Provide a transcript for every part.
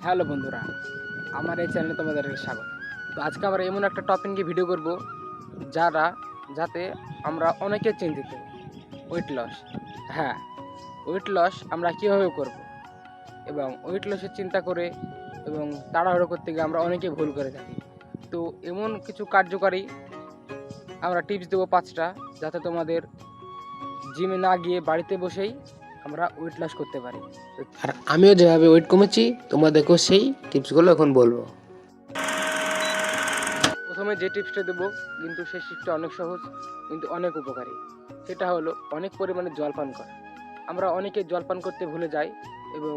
Hello বন্ধুরা, আমার এই চ্যানেলে তোমাদেরকে স্বাগত। তো আজকে আমরা এমন একটা টপিক নিয়ে ভিডিও করব যাতে আমরা অনেকে চিন্তিত। Weight loss. হ্যাঁ, ওয়েট লস আমরা কীভাবে করব এবং ওয়েট লসের চিন্তা করে এবং তাড়াহুড়ো করতে গিয়ে আমরা অনেকে ভুল করে থাকি। তো এমন কিছু কার্যকারী আমরা টিপস দেবো 5টা, যাতে তোমাদের জিমে না গিয়ে বাড়িতে বসেই আমরা ওয়েট লস করতে পারি। আর আমিও যেভাবে ওয়েট কমেছি তোমাদেরকেও সেই টিপসগুলো এখন বলবো। প্রথমে যে টিপসটা দেবো কিন্তু সেই টিপসটা অনেক সহজ কিন্তু অনেক উপকারী। সেটা হলো অনেক পরিমাণে জল পান করা। আমরা অনেকে জল পান করতে ভুলে যাই এবং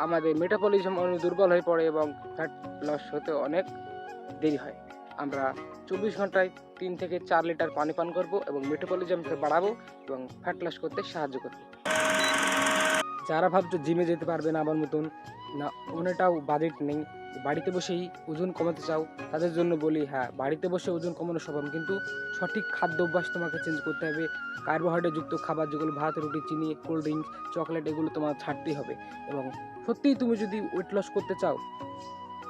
আমাদের মেটাবলিজম অনেক দুর্বল হয়ে পড়ে এবং ফ্যাট লস হতে অনেক দেরি হয়। আমরা 24 ঘন্টায় 3 থেকে 4 লিটার পানি পান করব এবং মেটাবলিজমকে বাড়াবো এবং ফ্যাট লস করতে সাহায্য করব। যারা ভাবছো জিমে যেতে পারবে না আমার মতন, না অনেকটাও বাজেট নেই, বাড়িতে বসেই ওজন কমাতে চাও, তাদের জন্য বলি হ্যাঁ, বাড়িতে বসে ওজন কমানো সম্ভব, কিন্তু সঠিক খাদ্য অভ্যাস তোমাকে চেঞ্জ করতে হবে। কার্বোহাইড্রেটযুক্ত খাবার যেগুলো ভাত, রুটি, চিনি, কোল্ড ড্রিঙ্কস, চকলেট, এগুলো তোমার ছাড়তেই হবে। এবং সত্যিই তুমি যদি ওয়েট লস করতে চাও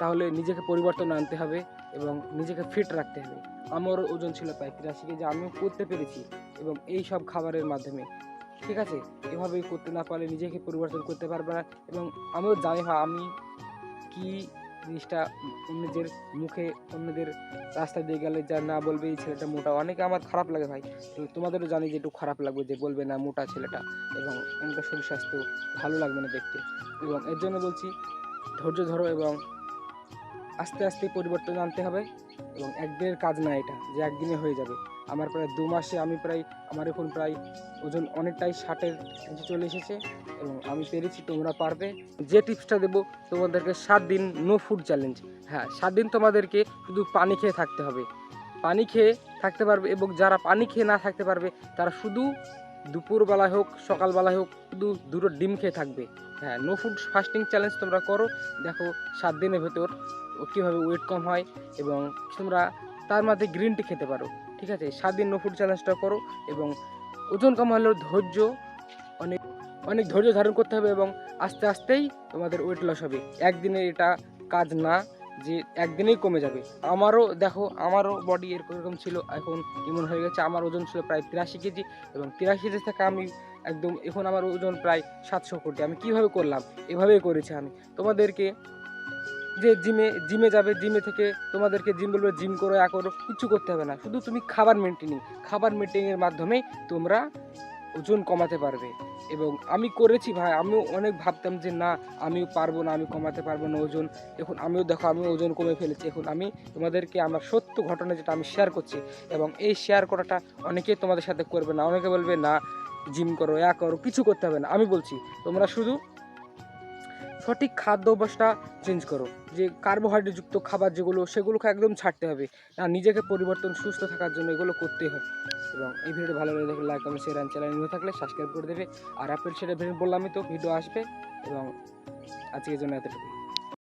তাহলে নিজেকে পরিবর্তন আনতে হবে এবং নিজেকে ফিট রাখতে হবে। আমার ওজন ছিল প্রায় 83 কেজি, আমিও করতে পেরেছি এবং এই সব খাবারের মাধ্যমে। ঠিক আছে, এভাবেই করতে না পারলে নিজেকে পরিবর্তন করতে পারবে না। এবং আমিও জানি ভাই আমি কি জিনিসটা অন্যদের মুখে, অন্যদের রাস্তা দিয়ে গেলে যা না বলবে এই ছেলেটা মোটা, অনেকে আমার খারাপ লাগে ভাই। তোমাদেরও জানি যে একটু খারাপ লাগবে যে বলবে না মোটা ছেলেটা এবং অনেকটা শরীর স্বাস্থ্য ভালো লাগবে না দেখতে। এবং এর জন্য বলছি ধৈর্য ধরো এবং আস্তে আস্তে পরিবর্তন আনতে হবে। এবং একদিনের কাজ না এটা যে একদিনে হয়ে যাবে। আমার প্রায় 2 মাসে আমার এখন প্রায় ওজন অনেকটাই 60-এর নিচে চলে এসেছে এবং আমি পেরেছি, তোমরা পারবে। যে টিপসটা দেবো তোমাদেরকে, 7 দিন নো ফুড চ্যালেঞ্জ। হ্যাঁ, 7 দিন তোমাদেরকে শুধু পানি খেয়ে থাকতে হবে। পানি খেয়ে থাকতে পারবে এবং যারা পানি খেয়ে না থাকতে পারবে তারা শুধু দুপুরবেলায় হোক সকালবেলায় হোক শুধু 2টো ডিম খেয়ে থাকবে। হ্যাঁ, নো ফুড ফাস্টিং চ্যালেঞ্জ তোমরা করো, দেখো 7 দিনের ভেতর কীভাবে ওয়েট কম হয়। এবং তোমরা তার মধ্যে গ্রিন টি খেতে পারো। ঠিক আছে, 7 দিন নো ফুড চ্যালেঞ্জটা করো এবং ওজন কমানোর ধৈর্য, অনেক অনেক ধৈর্য ধারণ করতে হবে এবং আস্তে আস্তেই তোমাদের ওয়েট লস হবে। একদিনে এটা কাজ না যে একদিনেই কমে যাবে। আমারও বডি এরকম ছিল, এখন এমন হয়ে গেছে। আমার ওজন ছিল প্রায় 83 কেজি এবং 83 কেজি থেকে আমি একদম এখন আমার ওজন প্রায় 700 কোটি। আমি কীভাবে করলাম? এভাবেই করেছি আমি। তোমাদেরকে যে জিমে যাবে, জিমে থেকে তোমাদেরকে জিম বলবে জিম করো, করো, কিছু করতে হবে না। শুধু তুমি খাবার মেনটেনের মাধ্যমেই তোমরা ওজন কমাতে পারবে। এবং আমি করেছি ভাই, আমিও অনেক ভাবতাম যে না আমিও পারবো না, আমি কমাতে পারবো না ওজন। এখন আমিও দেখো আমিও ওজন কমে ফেলেছি। এখন আমি তোমাদেরকে আমার সত্য ঘটনা যেটা আমি শেয়ার করছি এবং এই শেয়ার করাটা অনেকেই তোমাদের সাথে করবে না। অনেকে বলবে না জিম করো, করো, কিছু করতে হবে না। আমি বলছি তোমরা শুধু সঠিক খাদ্য অভ্যাসটা চেঞ্জ করো। যে কার্বোহাইড্রেটযুক্ত খাবার সেগুলোকে একদম ছাড়তে হবে। নিজেকে পরিবর্তন সুস্থ থাকার জন্য এগুলো করতেই হবে। এবং এই ভিডিওটা ভালো লেগে থাকলে লাইক, কমেন্ট, শেয়ার, চ্যানেল নিয়ে থাকলে সাবস্ক্রাইব করে দেবে। আর আপেল সেটা বললামই তো ভিডিও আসবে। এবং আজকের জন্য এতটুকু।